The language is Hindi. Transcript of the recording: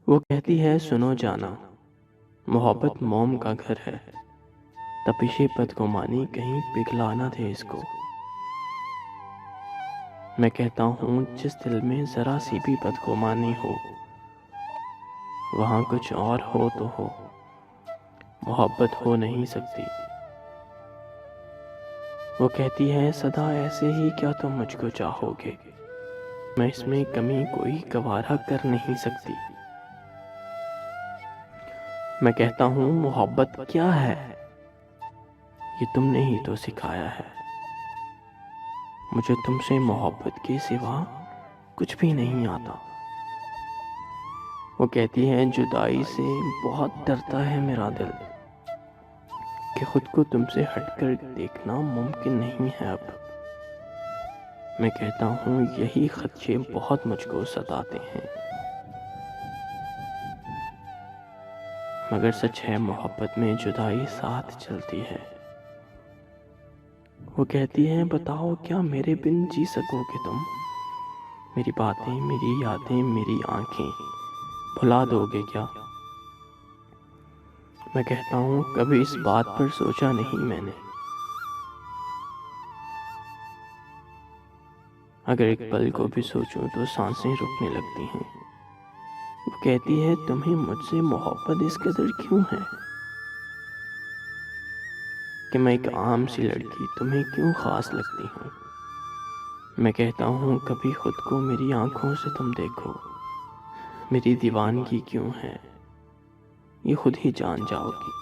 वो कहती है सुनो जाना, मोहब्बत मोम का घर है, तपिशे बदगुमानी कहीं पिघला ना दे इसको। मैं कहता हूँ जिस दिल में ज़रा सी भी बदगुमानी हो, वहाँ कुछ और हो तो हो, मोहब्बत हो नहीं सकती। वो कहती है सदा ऐसे ही क्या तुम मुझको चाहोगे, मैं इसमें कमी कोई गवारा कर नहीं सकती। मैं कहता हूँ मोहब्बत क्या है, ये तुमने ही तो सिखाया है। मुझे तुमसे मोहब्बत के सिवा कुछ भी नहीं आता। वो कहती है जुदाई से बहुत डरता है मेरा दिल, कि खुद को तुमसे हटकर देखना मुमकिन नहीं है अब। मैं कहता हूँ यही खदशे बहुत मुझको सताते हैं, मगर सच है मोहब्बत में जुदाई साथ चलती है। वो कहती है बताओ क्या मेरे बिन जी सकोगे तुम, मेरी बातें मेरी यादें मेरी आंखें भुला दोगे क्या। मैं कहता हूँ कभी इस बात पर सोचा नहीं मैंने, अगर एक पल को भी सोचूं तो सांसें रुकने लगती हैं। वो कहती है तुम्हें मुझसे मोहब्बत इस कदर क्यों है, कि मैं एक आम सी लड़की तुम्हें क्यों खास लगती हूँ। मैं कहता हूँ कभी खुद को मेरी आंखों से तुम देखो, मेरी दीवानगी क्यों है ये खुद ही जान जाओगी।